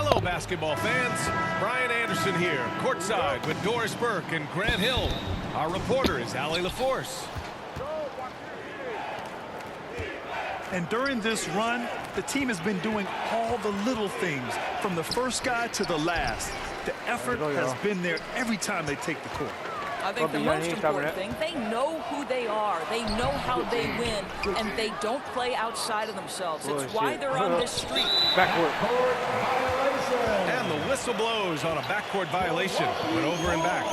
Hello, basketball fans. Brian Anderson here, courtside with Doris Burke and Grant Hill. Our reporter is Allie LaForce. And during this run, the team has been doing all the little things, from the first guy to the last. The effort has been there every time they take the court. I think the most important thing, they know who they are. They know how they win, and they don't play outside of themselves. It's why they're on this streak. Backward. And the whistle blows on a backcourt violation. Went over and back.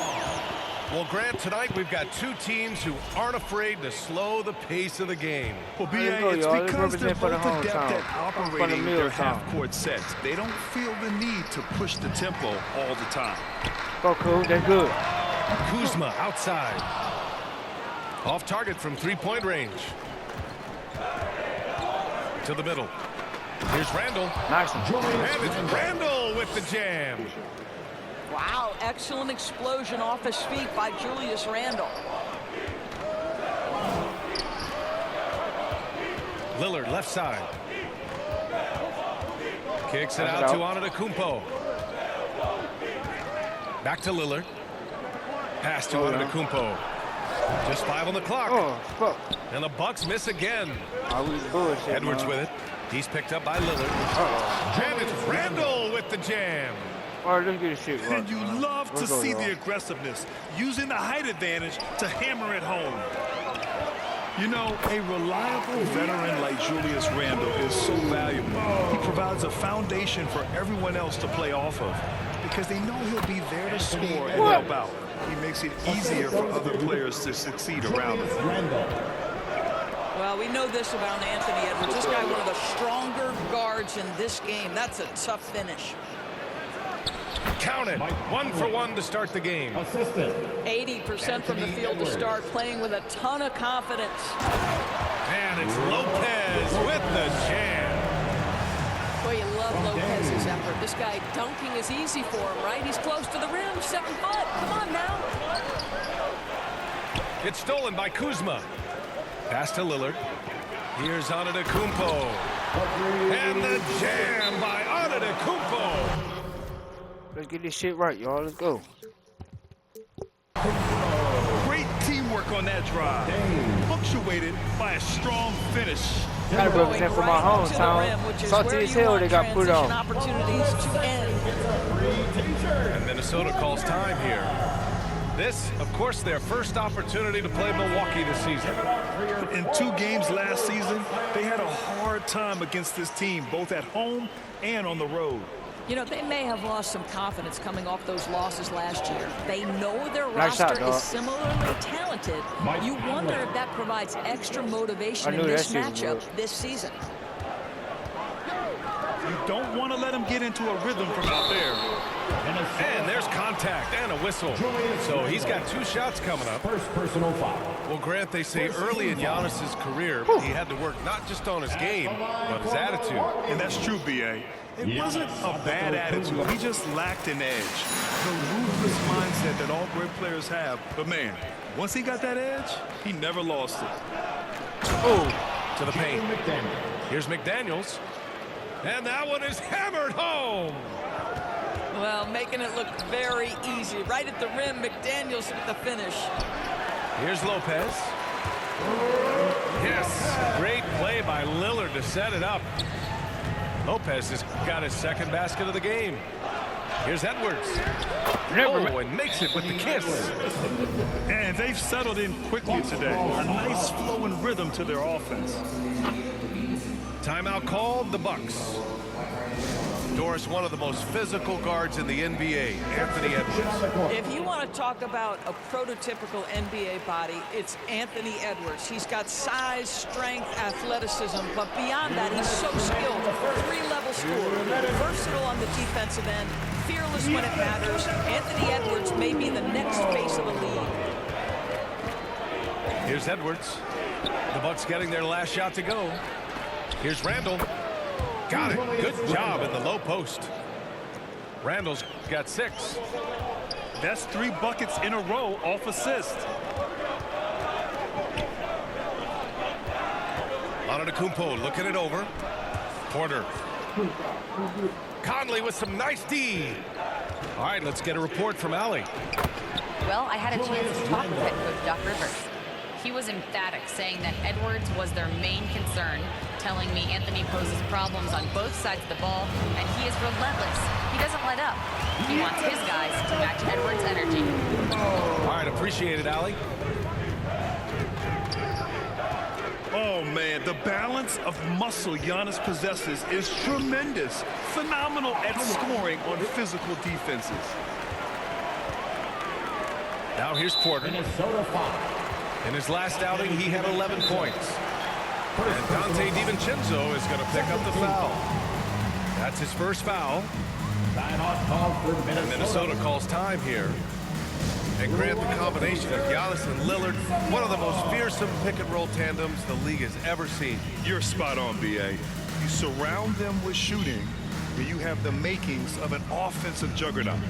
Well, Grant, tonight we've got two teams who aren't afraid to slow the pace of the game. Well, B.A., it's because they're both adept at operating their half-court sets. They don't feel the need to push the tempo all the time. Go, cool. They're good. Kuzma outside. Off target from three-point range. To the middle. Here's Randall. Nice. And it's Randall with the jam. Wow, excellent explosion off his feet by Julius Randle. Lillard left side. Kicks it out to Antetokounmpo. Back to Lillard. Pass to Antetokounmpo. Just 5 on the clock. Oh, fuck. And the Bucks miss again. Edwards with it. He's picked up by Lillard. And it's Randall with the jam. All right, let's get a shoot. And you love to see the aggressiveness, using the height advantage to hammer it home. You know, a reliable veteran like Julius Randle is so valuable. He provides a foundation for everyone else to play off of because they know he'll be there to score and help out. He makes it easier for other players to succeed around him. Well, we know this about Anthony Edwards. This guy, one of the stronger guards in this game. That's a tough finish. Count it. 1 for 1 to start the game. 80% from the field to start, playing with a ton of confidence. And it's Lopez with the jam. Boy, you love Lopez's effort. This guy dunking is easy for him, right? He's close to the rim, 7 foot. Come on now. It's stolen by Kuzma. Pass to Lillard. Here's Antetokounmpo. And the jam by Antetokounmpo. Let's get this shit right, y'all. Let's go. Great teamwork on that drive. Punctuated by a strong finish. Gotta represent for my hometown. Salty as hell they got put on. And Minnesota calls time here. This, of course, their first opportunity to play Milwaukee this season. In 2 games last season, they had a hard time against this team, both at home and on the road. You know, they may have lost some confidence coming off those losses last year. They know their roster is similarly talented. You wonder if that provides extra motivation in this matchup this season. You don't want to let them get into a rhythm from out there. And there's contact and a whistle. So he's got 2 shots coming up. First personal foul. Well, Grant, they say early in Giannis's career, he had to work not just on his game, but his attitude. And that's true, B.A. It wasn't a bad attitude. He just lacked an edge. The ruthless mindset that all great players have. But, man, once he got that edge, he never lost it. Oh, to the paint. Here's McDaniels. And that one is hammered home. Well, making it look very easy. Right at the rim, McDaniels with the finish. Here's Lopez. Yes, great play by Lillard to set it up. Lopez has got his 2nd basket of the game. Here's Edwards. Oh, and makes it with the kiss. And they've settled in quickly today. A nice flow and rhythm to their offense. Timeout called, the Bucks. Doris, one of the most physical guards in the NBA, Anthony Edwards. If you want to talk about a prototypical NBA body, it's Anthony Edwards. He's got size, strength, athleticism, but beyond that, he's so skilled. 3-level scorer, versatile on the defensive end, fearless when it matters. Anthony Edwards may be the next face of the league. Here's Edwards. The Bucks getting their last shot to go. Here's Randall. Got it. Good job in the low post. Randall's got 6. That's 3 buckets in a row off assist. Antetokounmpo looking it over. Porter. Conley with some nice D. All right, let's get a report from Allie. Well, I had a chance to talk with head coach Doc Rivers. He was emphatic, saying that Edwards was their main concern, telling me Anthony poses problems on both sides of the ball, and he is relentless. He doesn't let up. He wants his guys to match Edwards' energy. All right, appreciate it, Allie. Oh, man, the balance of muscle Giannis possesses is tremendous. Phenomenal at scoring on physical defenses. Now here's Porter. In his last outing, he had 11 points. And Dante DiVincenzo is going to pick up the foul. That's his first foul. And Minnesota calls time here. And Grant, the combination of Giannis and Lillard, one of the most fearsome pick-and-roll tandems the league has ever seen. You're spot on, B.A. You surround them with shooting, and you have the makings of an offensive juggernaut.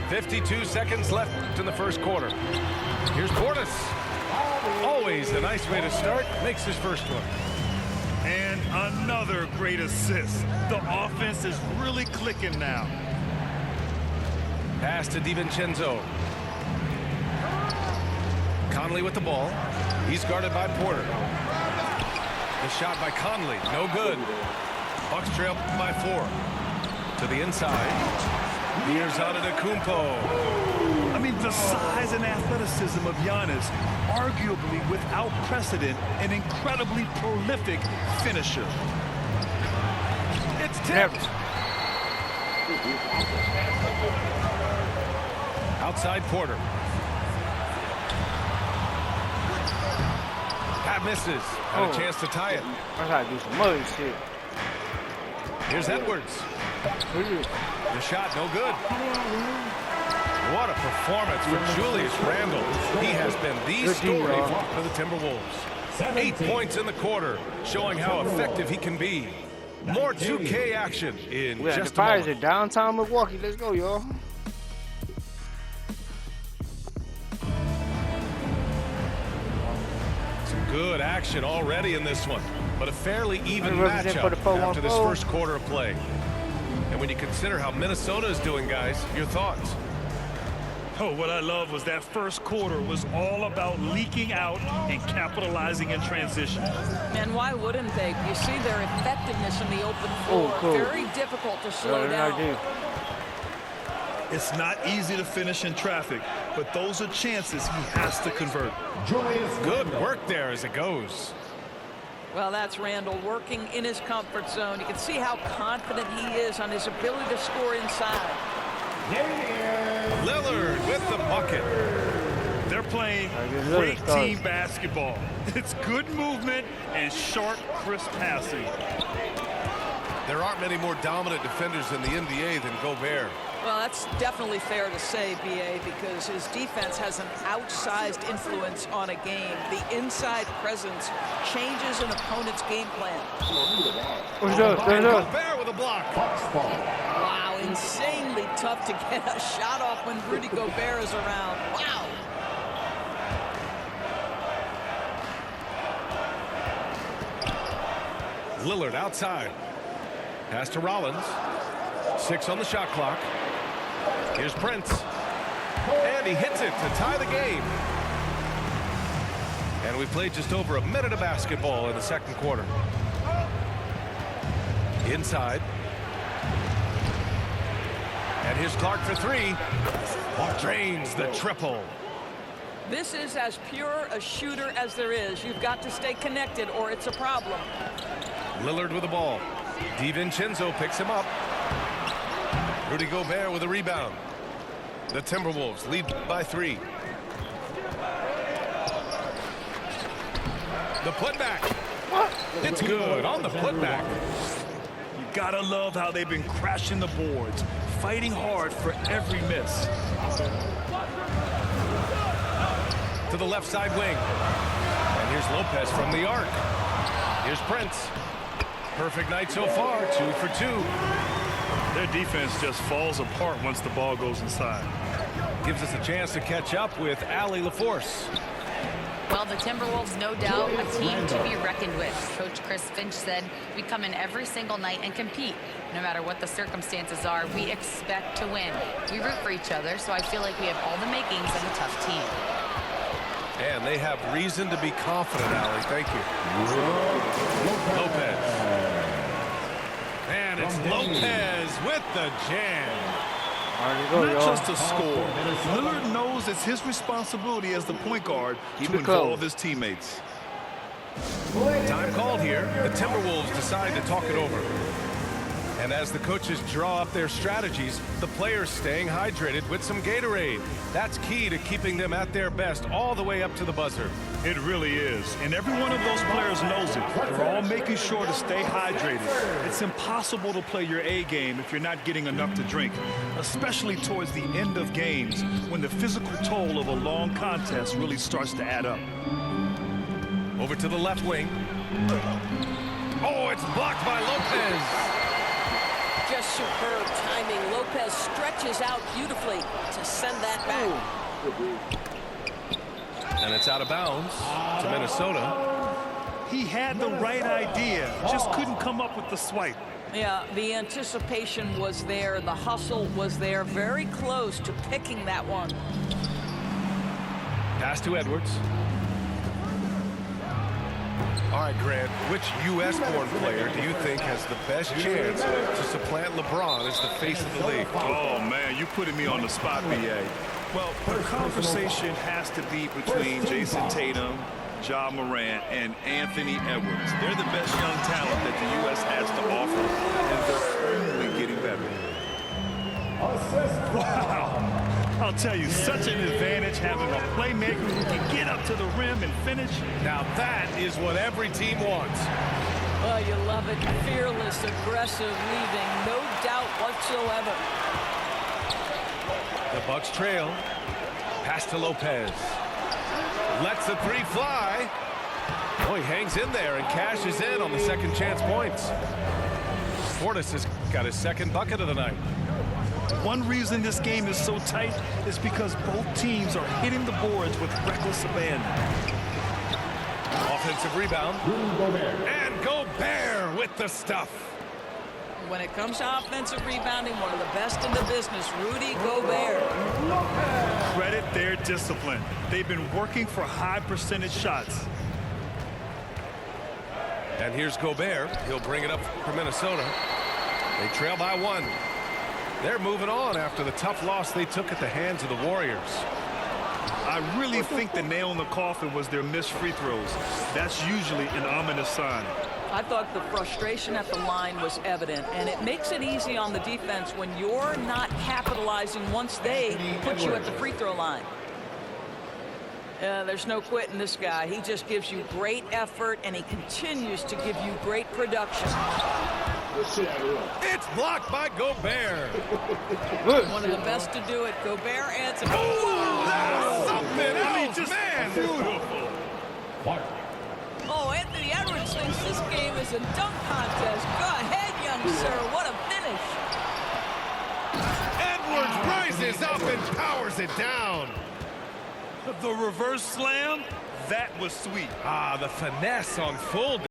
.52 seconds left in the first quarter. Here's Portis. Always a nice way to start. Makes his first one. And another great assist. The offense is really clicking now. Pass to DiVincenzo. Conley with the ball. He's guarded by Porter. The shot by Conley, no good. Bucks trail by 4. To the inside. Here's Antetokounmpo. I mean, the size and athleticism of Giannis, arguably without precedent, an incredibly prolific finisher. It's tipped. Outside Porter. Pat misses. Got a chance to tie it. I gotta do some other shit. Here's Edwards. The shot, no good. What a performance for Julius Randle. He has been the story for the Timberwolves. 8 points in the quarter, showing how effective he can be. More 2K action in just a moment. At downtown Milwaukee. Let's go, y'all. Some good action already in this one, but a fairly even matchup after this first quarter of play. And when you consider how Minnesota is doing, guys, your thoughts? Oh, what I love was that first quarter was all about leaking out and capitalizing in transition. And why wouldn't they? You see their effectiveness in the open floor. Very difficult to slow down. It's not easy to finish in traffic, but those are chances he has to convert. Good work there as it goes. Well, that's Randle working in his comfort zone. You can see how confident he is on his ability to score inside. Lillard with the bucket. They're playing great team basketball. It's good movement and sharp, crisp passing. There aren't many more dominant defenders in the NBA than Gobert. Well, that's definitely fair to say, B.A., because his defense has an outsized influence on a game. The inside presence changes an opponent's game plan. Gobert with a block. Wow, insanely tough to get a shot off when Rudy Gobert is around. Wow. Lillard outside. Pass to Rollins. 6 on the shot clock. Here's Prince. And he hits it to tie the game. And we played just over a minute of basketball in the second quarter. Inside. And here's Clark for 3. Drains the triple. This is as pure a shooter as there is. You've got to stay connected or it's a problem. Lillard with the ball. DiVincenzo picks him up. Rudy Gobert with a rebound. The Timberwolves lead by 3. The putback. It's good on the putback. You gotta love how they've been crashing the boards, fighting hard for every miss. To the left side wing. And here's Lopez from the arc. Here's Prince. Perfect night so far, 2 for 2. Their defense just falls apart once the ball goes inside. Gives us a chance to catch up with Allie LaForce. Well, the Timberwolves, no doubt, a team to be reckoned with. Coach Chris Finch said, we come in every single night and compete. No matter what the circumstances are, we expect to win. We root for each other, so I feel like we have all the makings of a tough team. And they have reason to be confident, Allie. Thank you. Lopez. And it's Lopez with the jam. Not just a score. Lillard knows it's his responsibility as the point guard to involve his teammates. Time called here. The Timberwolves decide to talk it over. And as the coaches draw up their strategies, the players staying hydrated with some Gatorade. That's key to keeping them at their best all the way up to the buzzer. It really is. And every one of those players knows it. They're all making sure to stay hydrated. It's impossible to play your A game if you're not getting enough to drink, especially towards the end of games when the physical toll of a long contest really starts to add up. Over to the left wing. Oh, it's blocked by Lopez. Just superb timing. Lopez stretches out beautifully to send that back. And it's out of bounds to Minnesota. He had the right idea, just couldn't come up with the swipe. Yeah, the anticipation was there. The hustle was there. Very close to picking that one. Pass to Edwards. All right, Grant, which U.S.-born player do you think has the best chance to supplant LeBron as the face of the league? Oh, man, you putting me on the spot, B.A. Well, the conversation has to be between Jason Tatum, Ja Morant, and Anthony Edwards. They're the best young talent that the U.S. has to offer, and they're only getting better. Wow. I'll tell you, such an advantage having a playmaker who can get up to the rim and finish. Now that is what every team wants. Well, you love it. Fearless, aggressive, leaving no doubt whatsoever. The Bucks trail. Pass to Lopez. Lets the three fly. Oh, he hangs in there and cashes in on the second chance points. Portis has got his second bucket of the night. One reason this game is so tight is because both teams are hitting the boards with reckless abandon. Offensive rebound. And Gobert with the stuff. When it comes to offensive rebounding, one of the best in the business, Rudy Gobert. Credit their discipline. They've been working for high percentage shots. And here's Gobert. He'll bring it up for Minnesota. They trail by one. They're moving on after the tough loss they took at the hands of the Warriors. I really think the nail in the coffin was their missed free throws. That's usually an ominous sign. I thought the frustration at the line was evident, and it makes it easy on the defense when you're not capitalizing once they put you at the free throw line. There's no quitting this guy. He just gives you great effort, and he continues to give you great production. It's blocked by Gobert. One of the best to do it. Gobert answers. Oh, that's something else, man. Beautiful. Oh, Anthony Edwards thinks this game is a dunk contest. Go ahead, young sir. What a finish. Edwards rises up and powers it down. The reverse slam, that was sweet. Ah, the finesse on full